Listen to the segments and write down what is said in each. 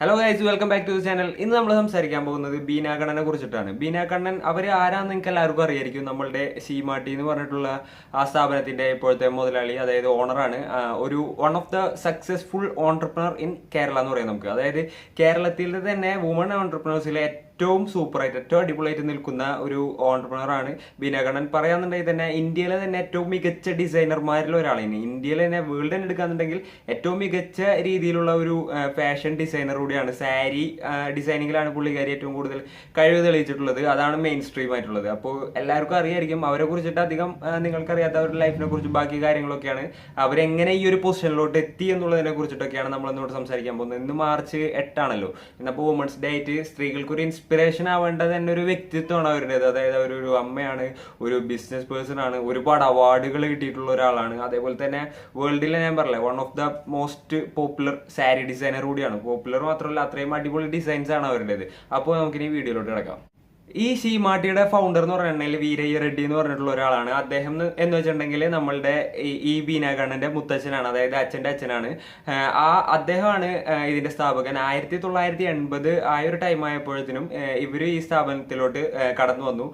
Hello guys, welcome back to the channel. ഇന്ന് നമ്മൾ സംസാരിക്കാൻ പോകുന്നത് ബീന കണ്ണനെ കുറിച്ചിട്ടാണ്. ബീന കണ്ണൻ അവർ ആരാന്ന് നിങ്ങൾക്ക് എല്ലാവർക്കും അറിയായിരിക്കും. നമ്മളുടെ സീമാട്ടി എന്ന് പറഞ്ഞിട്ടുള്ള ആ സ്ഥാപനത്തിന്റെ ഇപ്പോഴത്തെ മുതലാളി, അതായത് ഓണറാണ്. ഒരു one of the successful entrepreneur in Kerala എന്ന് പറയാം നമുക്ക്. അതായത് കേരളത്തിൽ തന്നെ വുമൺ ഓൺടർപ്രണേഴ്സിലെ ഏറ്റവും സൂപ്പറായിട്ട് ഏറ്റവും അടിപൊളിയായിട്ട് നിൽക്കുന്ന ഒരു ഓൺടർപ്രണർ ആണ് ബീന കണ്ണൻ. പറയാന്നുണ്ടെങ്കിൽ തന്നെ ഇന്ത്യയിലെ തന്നെ ഏറ്റവും മികച്ച ഡിസൈനർമാരിൽ ഒരാളാണ്. ഇന്ത്യയിൽ തന്നെ വേൾഡ് തന്നെ എടുക്കാന്നുണ്ടെങ്കിൽ ഏറ്റവും മികച്ച രീതിയിലുള്ള ഒരു ഫാഷൻ ഡിസൈനർ കൂടിയാണ്. സാരി ഡിസൈനിങ്ങിലാണ് പുള്ളിക്കാരി ഏറ്റവും കൂടുതൽ കഴിവ് തെളിയിച്ചിട്ടുള്ളത്. അതാണ് മെയിൻ സ്ട്രീം ആയിട്ടുള്ളത്. അപ്പോൾ എല്ലാവർക്കും അറിയായിരിക്കും അവരെ കുറിച്ചിട്ട്. അധികം നിങ്ങൾക്കറിയാത്ത അവരുടെ ലൈഫിനെ കുറിച്ച് ബാക്കി കാര്യങ്ങളൊക്കെയാണ്, അവരെങ്ങനെ ഈ ഒരു പൊസിഷനിലോട്ട് എത്തി എന്നുള്ളതിനെ കുറിച്ചിട്ടൊക്കെയാണ് നമ്മൾ ഇന്നോട് സംസാരിക്കാൻ പോകുന്നത്. ഇന്ന് മാർച്ച് 8 ഇന്നപ്പോൾ വുമൻസ് ഡേ ആയിട്ട് സ്ത്രീകൾക്ക് ഒരു ഇൻസ്പിറേഷൻ ആവേണ്ടത് തന്നെ ഒരു വ്യക്തിത്വമാണ് അവരുടേത്. അതായത് അവരൊരു അമ്മയാണ്, ഒരു ബിസിനസ് പേഴ്സൺ ആണ്, ഒരുപാട് അവാർഡുകൾ കിട്ടിയിട്ടുള്ള ഒരാളാണ്. അതേപോലെ തന്നെ വേൾഡിലെ ഞാൻ പറഞ്ഞില്ലേ one of the most popular sari designer കൂടിയാണ്. പോപ്പുലർ മാത്രമല്ല, അത്രയും അടിപൊളി ഡിസൈൻസ് ആണ് അവരുടേത്. അപ്പോൾ നമുക്കിനി വീഡിയോയിലോട്ട് കിടക്കാം. ഈ സീമാട്ടിയുടെ ഫൗണ്ടർ എന്ന് പറഞ്ഞിട്ടുണ്ടെങ്കിൽ വീരയ്യ റെഡ്ഡി എന്ന് പറഞ്ഞിട്ടുള്ള ഒരാളാണ്. അദ്ദേഹം എന്ന് വെച്ചിട്ടുണ്ടെങ്കിൽ നമ്മളുടെ ഈ ബീന കണ്ണന്റെ മുത്തച്ഛനാണ്, അതായത് അച്ഛന്റെ അച്ഛനാണ്. അദ്ദേഹമാണ് ഇതിന്റെ സ്ഥാപകൻ. 1980 ആ ഒരു ടൈം ആയപ്പോഴത്തേനും ഇവര് ഈ സ്ഥാപനത്തിലോട്ട് കടന്നു വന്നു.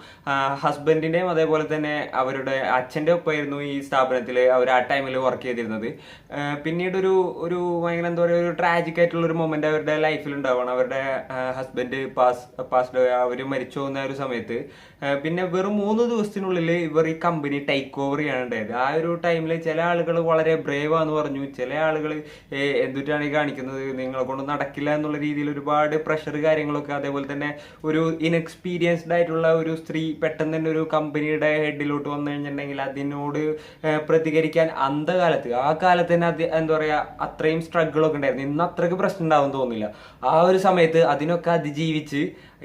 ഹസ്ബൻഡിന്റെയും അതേപോലെ തന്നെ അവരുടെ അച്ഛന്റെ ഒപ്പമായിരുന്നു ഈ സ്ഥാപനത്തിൽ അവർ ആ ടൈമിൽ വർക്ക് ചെയ്തിരുന്നത്. പിന്നീട് ഒരു ഭയങ്കര എന്താ പറയുക, ഒരു ട്രാജിക് ആയിട്ടുള്ള ഒരു മൊമെന്റ് അവരുടെ ലൈഫിൽ ഉണ്ടാവണം. അവരുടെ ഹസ്ബൻഡ് പാസ്ഡ്, അവര് മരിച്ചു പോകുന്ന ഒരു സമയത്ത് പിന്നെ വെറും 3 ദിവസത്തിനുള്ളിൽ ഇവർ ഈ കമ്പനി ടേക്ക് ഓവർ ചെയ്യാനുണ്ടായത്. ആ ഒരു ടൈമിൽ ചില ആളുകൾ വളരെ ബ്രേവ് ആന്ന് പറഞ്ഞു, ചില ആളുകൾ എന്തുട്ടാണ് ഈ കാണിക്കുന്നത്, നിങ്ങളെ കൊണ്ട് നടക്കില്ല എന്നുള്ള രീതിയിൽ ഒരുപാട് പ്രഷർ കാര്യങ്ങളൊക്കെ. അതേപോലെ തന്നെ ഒരു ഇൻഎക്സ്പീരിയൻസ്ഡ് ആയിട്ടുള്ള ഒരു സ്ത്രീ പെട്ടെന്ന് തന്നെ ഒരു കമ്പനിയുടെ ഹെഡിലോട്ട് വന്നു കഴിഞ്ഞിട്ടുണ്ടെങ്കിൽ അതിനോട് പ്രതികരിക്കാൻ ആ കാലത്ത് തന്നെ എന്താ പറയാ, അത്രയും സ്ട്രഗിളൊക്കെ ഉണ്ടായിരുന്നു. ഇന്ന് അത്രയ്ക്ക് പ്രശ്നം ഉണ്ടാവും തോന്നില്ല. ആ ഒരു സമയത്ത് അതിനൊക്കെ അതിജീവിച്ച്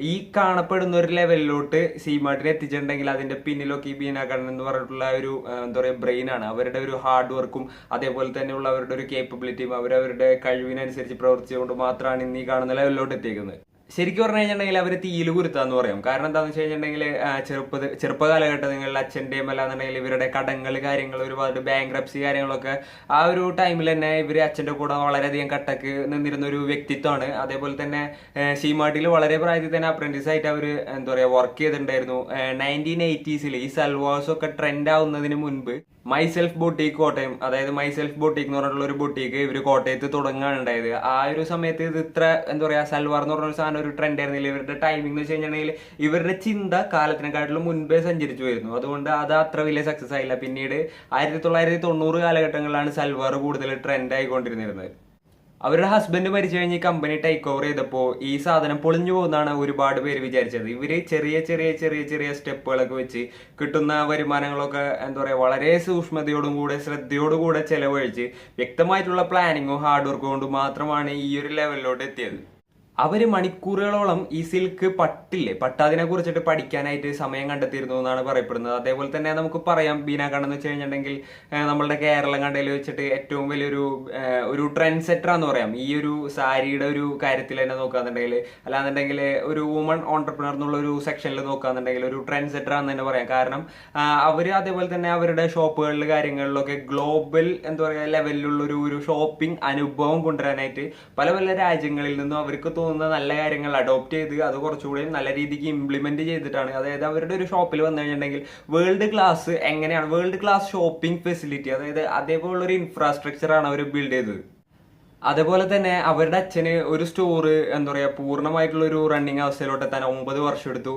ഈ കാണപ്പെടുന്ന ഒരു ലെവലിലോട്ട് സീമാട്ടിനെ എത്തിച്ചിട്ടുണ്ടെങ്കിൽ അതിന്റെ പിന്നിലൊക്കെ ഈ ബീന കണ്ണൻ എന്ന് പറഞ്ഞിട്ടുള്ള ഒരു എന്താ പറയുക ബ്രെയിൻ ആണ്. അവരുടെ ഒരു ഹാർഡ് വർക്കും അതേപോലെ തന്നെയുള്ള അവരുടെ ഒരു കേപ്പബിലിറ്റിയും അവരവരുടെ കഴിവിനനുസരിച്ച് പ്രവർത്തിച്ചുകൊണ്ട് മാത്രമാണ് ഇന്ന് ഈ കാണുന്ന ലെവലിലോട്ട് എത്തിയേക്കുന്നത്. ശരിക്കും പറഞ്ഞു കഴിഞ്ഞിട്ടുണ്ടെങ്കിൽ അവർ തീയിൽ കുരുത്താന്ന് പറയാം. കാരണം എന്താണെന്ന് വെച്ച് കഴിഞ്ഞിട്ടുണ്ടെങ്കിൽ ചെറുപ്പകാലഘട്ടങ്ങളിൽ അച്ഛൻ്റെയും അല്ലാന്നുണ്ടെങ്കിൽ ഇവരുടെ കടങ്ങൾ കാര്യങ്ങൾ ഒരുപാട് ബാങ്ക്രപ്സി കാര്യങ്ങളൊക്കെ ആ ഒരു ടൈമിൽ തന്നെ ഇവർ അച്ഛൻ്റെ കൂടെ വളരെയധികം കട്ടക്ക് നിന്നിരുന്ന ഒരു വ്യക്തിത്വമാണ്. അതേപോലെ തന്നെ സീമാട്ടിയിൽ വളരെ പ്രായത്തിൽ തന്നെ അപ്രന്റീസ് ആയിട്ട് അവർ എന്താ പറയുക വർക്ക് ചെയ്തിട്ടുണ്ടായിരുന്നു. 1980s ഈ സൽവാസ് ഒക്കെ ട്രെൻഡ് ആവുന്നതിന് മുൻപ് മൈസെൽഫ് ബൊട്ടീക്ക് കോട്ടയം, അതായത് മൈസെൽഫ് ബൊട്ടീക്ക് എന്ന് പറഞ്ഞിട്ടുള്ള ഒരു ബൊട്ടീക്ക് ഇവർ കോട്ടയത്ത് തുടങ്ങാണ് ഉണ്ടായത്. ആ ഒരു സമയത്ത് ഇത് ഇത്ര എന്താ പറയുക, സൽവാർ എന്ന് പറഞ്ഞ ഒരു സാധനം ഒരു ട്രെൻഡ് ആയിരുന്നില്ല. ഇവരുടെ ടൈമിംഗ് എന്ന് വെച്ച് കഴിഞ്ഞിട്ടുണ്ടെങ്കിൽ ഇവരുടെ ചിന്ത കാലത്തിനെക്കാട്ടിലും മുൻപേ സഞ്ചരിച്ചു വരുന്നു. അതുകൊണ്ട് അത് അത്ര വലിയ സക്സസ് ആയില്ല. പിന്നീട് 1990 കാലഘട്ടങ്ങളിലാണ് സൽവാർ കൂടുതൽ ട്രെൻഡ് ആയിക്കൊണ്ടിരുന്നത്. അവരുടെ ഹസ്ബൻഡ് മരിച്ചു കഴിഞ്ഞ് കമ്പനി ടേക്ക് ഓവർ ചെയ്തപ്പോൾ ഈ സാധനം പൊളിഞ്ഞു പോകുന്നതാണ് ഒരുപാട് പേര് വിചാരിച്ചത്. ഇവര് ചെറിയ ചെറിയ ചെറിയ ചെറിയ സ്റ്റെപ്പുകളൊക്കെ വെച്ച് കിട്ടുന്ന വരുമാനങ്ങളൊക്കെ എന്താ പറയുക വളരെ സൂക്ഷ്മതയോടും കൂടെ ശ്രദ്ധയോടും കൂടെ ചെലവഴിച്ച് വ്യക്തമായിട്ടുള്ള പ്ലാനിങ്ങും ഹാർഡ് വർക്കും കൊണ്ട് മാത്രമാണ് ഈ ഒരു ലെവലിലോട്ട് എത്തിയത്. അവര് മണിക്കൂറുകളോളം ഈ സിൽക്ക് പട്ടാതിനെ കുറിച്ചിട്ട് പഠിക്കാനായിട്ട് സമയം കണ്ടെത്തിയിരുന്നു എന്നാണ് പറയപ്പെടുന്നത്. അതേപോലെ തന്നെ നമുക്ക് പറയാം ബീന കണ്ണൻ എന്ന് വെച്ച് കഴിഞ്ഞിട്ടുണ്ടെങ്കിൽ നമ്മളുടെ കേരളം കണ്ടതിൽ വെച്ചിട്ട് ഏറ്റവും വലിയൊരു ട്രെൻഡ് സെറ്റർ എന്ന് പറയാം. ഈ ഒരു സാരിയുടെ ഒരു കാര്യത്തിൽ തന്നെ നോക്കാന്നുണ്ടെങ്കിൽ, അല്ലാന്നുണ്ടെങ്കിൽ ഒരു വുമൺ ഓൺടർപ്രണർ എന്നുള്ള ഒരു സെക്ഷനിൽ നോക്കാന്നുണ്ടെങ്കിൽ ഒരു ട്രെൻഡ് സെറ്റർ ആണെന്ന് തന്നെ പറയാം. കാരണം അവര് അതേപോലെ തന്നെ അവരുടെ ഷോപ്പുകളിൽ കാര്യങ്ങളിലൊക്കെ ഗ്ലോബൽ എന്താ പറയുക ലെവലിലുള്ള ഒരു ഷോപ്പിംഗ് അനുഭവം കൊണ്ടുവരാനായിട്ട് പല പല രാജ്യങ്ങളിൽ നിന്നും അവർക്ക് നല്ല കാര്യങ്ങൾ അഡോപ്റ്റ് ചെയ്ത് അത് കുറച്ചുകൂടി നല്ല രീതിക്ക് ഇംപ്ലിമെന്റ് ചെയ്തിട്ടാണ്. അതായത് അവരുടെ ഒരു ഷോപ്പിൽ വന്നു കഴിഞ്ഞിട്ടുണ്ടെങ്കിൽ വേൾഡ് ക്ലാസ് ഷോപ്പിംഗ് ഫെസിലിറ്റി, അതായത് അതേപോലുള്ള ഒരു ഇൻഫ്രാസ്ട്രക്ചർ ആണ് അവർ ബിൽഡ് ചെയ്തത്. അതേപോലെ തന്നെ അവരുടെ അച്ഛന് ഒരു സ്റ്റോറ് എന്താ പറയുക പൂർണ്ണമായിട്ടുള്ള ഒരു റണ്ണിങ് അവസ്ഥയിലോട്ട് എത്താൻ 9 വർഷം എടുത്തു.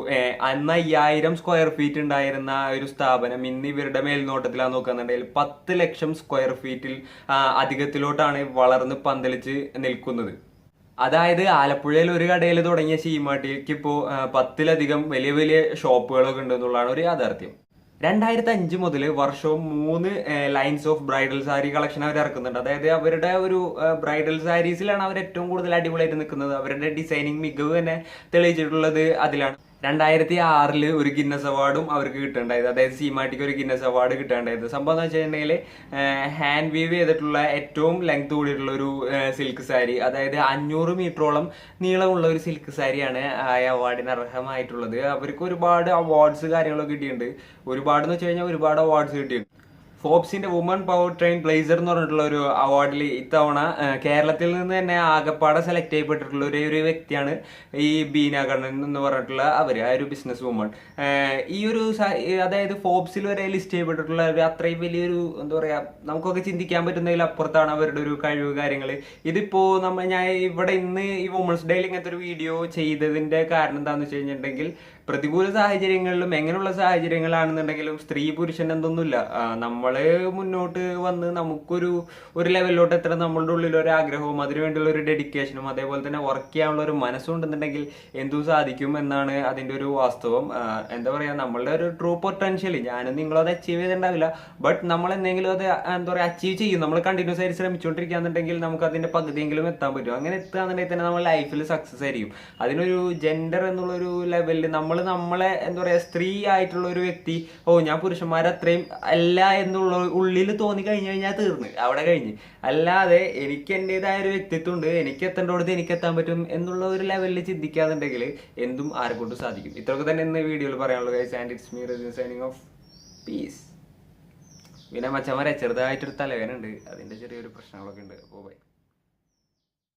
അന്ന് 5000 സ്ക്വയർ ഫീറ്റ് ഉണ്ടായിരുന്ന ഒരു സ്ഥാപനം ഇന്ന് ഇവരുടെ മേൽനോട്ടത്തിലാണ് നോക്കുന്നുണ്ടെങ്കിൽ 10 ലക്ഷം സ്ക്വയർ ഫീറ്റിൽ അധികത്തിലോട്ടാണ് വളർന്ന് പന്തലിച്ച് നിൽക്കുന്നത്. അതായത് ആലപ്പുഴയിൽ ഒരു കടയിൽ തുടങ്ങിയ സീമാട്ടിക്ക് ഇപ്പോൾ 10ലധികം വലിയ വലിയ ഷോപ്പുകളൊക്കെ ഉണ്ട് എന്നുള്ളതാണ് ഒരു യാഥാർത്ഥ്യം. 2005 മുതൽ വർഷവും 3 lines of bridal sari collection അവർ ഇറക്കുന്നുണ്ട്. അതായത് അവരുടെ ഒരു ബ്രൈഡൽ സാരീസിലാണ് അവർ ഏറ്റവും കൂടുതൽ അടിപൊളിയായിട്ട് നിൽക്കുന്നത്. അവരുടെ ഡിസൈനിങ് മികവ് തന്നെ തെളിയിച്ചിട്ടുള്ളത് അതിലാണ്. 2006 ഒരു ഗിന്നസ് അവാർഡും അവർക്ക് കിട്ടുന്നുണ്ടായത്. അതായത് സീമാട്ടിക്ക് ഒരു ഗിന്നസ് അവാർഡ് കിട്ടാണ്ടായത്. സംഭവം എന്ന് വെച്ചിട്ടുണ്ടെങ്കിൽ ഹാൻഡ് വീവ് ചെയ്തിട്ടുള്ള ഏറ്റവും ലെങ്ത് കൂടിയിട്ടുള്ള ഒരു സിൽക്ക് സാരി, അതായത് 500 മീറ്ററോളം നീളമുള്ള ഒരു സിൽക്ക് സാരിയാണ് ആ അവാർഡിന് അർഹമായിട്ടുള്ളത്. അവർക്ക് ഒരുപാട് അവാർഡ്സ് കാര്യങ്ങളൊക്കെ കിട്ടിയിട്ടുണ്ട്. ഒരുപാട് എന്ന് വെച്ച് കഴിഞ്ഞാൽ ഒരുപാട് അവാർഡ്സ് കിട്ടിയിട്ടുണ്ട്. ഫോബ്സിന്റെ വുമൺ പവർ ട്രെയിൻ ബ്ലേസർ എന്ന് പറഞ്ഞിട്ടുള്ള ഒരു അവാർഡിൽ ഇത്തവണ കേരളത്തിൽ നിന്ന് തന്നെ ആകപ്പാടെ സെലക്ട് ചെയ്യപ്പെട്ടിട്ടുള്ള ഒരു വ്യക്തിയാണ് ഈ ബീന കണ്ണൻ എന്ന് പറഞ്ഞിട്ടുള്ള അവര്, ആ ഒരു ബിസിനസ് വുമൺ. ഈ ഒരു അതായത് ഫോബ്സിൽ വരെ ലിസ്റ്റ് ചെയ്യപ്പെട്ടിട്ടുള്ള അത്രയും വലിയൊരു എന്താ പറയാ, നമുക്കൊക്കെ ചിന്തിക്കാൻ പറ്റുന്നതിൽ അപ്പുറത്താണ് അവരുടെ ഒരു കഴിവ് കാര്യങ്ങൾ. ഇതിപ്പോ ഞാൻ ഇവിടെ ഇന്ന് ഈ വുമൺസ് ഡേയിൽ ഇങ്ങനത്തെ ഒരു വീഡിയോ ചെയ്തതിന്റെ കാരണം എന്താണെന്ന് വെച്ച് കഴിഞ്ഞിട്ടുണ്ടെങ്കിൽ, പ്രതികൂല സാഹചര്യങ്ങളിലും എങ്ങനെയുള്ള സാഹചര്യങ്ങളാണെന്നുണ്ടെങ്കിലും സ്ത്രീ പുരുഷൻ എന്തൊന്നുമില്ല, നമ്മള് മുന്നോട്ട് വന്ന് നമുക്കൊരു ലെവലിലോട്ട് എത്ര നമ്മളുടെ ഉള്ളിൽ ഒരു ആഗ്രഹവും അതിനുവേണ്ടിയുള്ള ഒരു ഡെഡിക്കേഷനും അതേപോലെ തന്നെ വർക്ക് ചെയ്യാനുള്ള ഒരു മനസ്സും ഉണ്ടെന്നുണ്ടെങ്കിൽ എന്തും സാധിക്കും എന്നാണ് അതിന്റെ ഒരു വാസ്തവം. എന്താ പറയാ, നമ്മളുടെ ഒരു ട്രൂ പൊട്ടൻഷ്യൽ ഞാനും നിങ്ങളും അത് അച്ചീവ് ചെയ്തിട്ടുണ്ടാവില്ല, ബട്ട് നമ്മൾ എന്തെങ്കിലും അത് എന്താ പറയാ അച്ചീവ് ചെയ്യും. നമ്മൾ കണ്ടിന്യൂസ് ആയിട്ട് ശ്രമിച്ചുകൊണ്ടിരിക്കുകയാണെന്നുണ്ടെങ്കിൽ നമുക്ക് അതിന്റെ പകുതിയെങ്കിലും എത്താൻ പറ്റും. അങ്ങനെ എത്തുകയാണെന്നുണ്ടെങ്കിൽ തന്നെ നമ്മൾ ലൈഫിൽ സക്സസ് ആയിരിക്കും. അതിനൊരു ജെൻഡർ എന്നുള്ളൊരു ലെവലിൽ നമ്മളെ എന്താ പറയാ സ്ത്രീ ആയിട്ടുള്ള ഒരു വ്യക്തി ഞാൻ പുരുഷന്മാരെ അത്രയും അല്ല എന്നുള്ള ഉള്ളിൽ തോന്നി കഴിഞ്ഞു കഴിഞ്ഞാൽ തീർന്ന് അവിടെ കഴിഞ്ഞ്. അല്ലാതെ എനിക്ക് എന്റേതായ ഒരു വ്യക്തിത്വം ഉണ്ട്, എനിക്ക് എത്തേണ്ടടുത്ത് എനിക്ക് എത്താൻ പറ്റും എന്നുള്ള ഒരു ലെവലിൽ ചിന്തിക്കാന്നുണ്ടെങ്കിൽ എന്തും ആരെ കൊണ്ട് സാധിക്കും. ഇത്രയൊക്കെ തന്നെ ഇന്ന് വീഡിയോയിൽ പറയാനുള്ളത് guys. And it's me Razin signing off. Peace. പിന്നെ മച്ചന്മാരെ ചെറുതായിട്ടൊരു തലവേനുണ്ട്, അതിന്റെ ചെറിയൊരു പ്രശ്നങ്ങളൊക്കെ ഉണ്ട്. അപ്പോൾ ബൈ.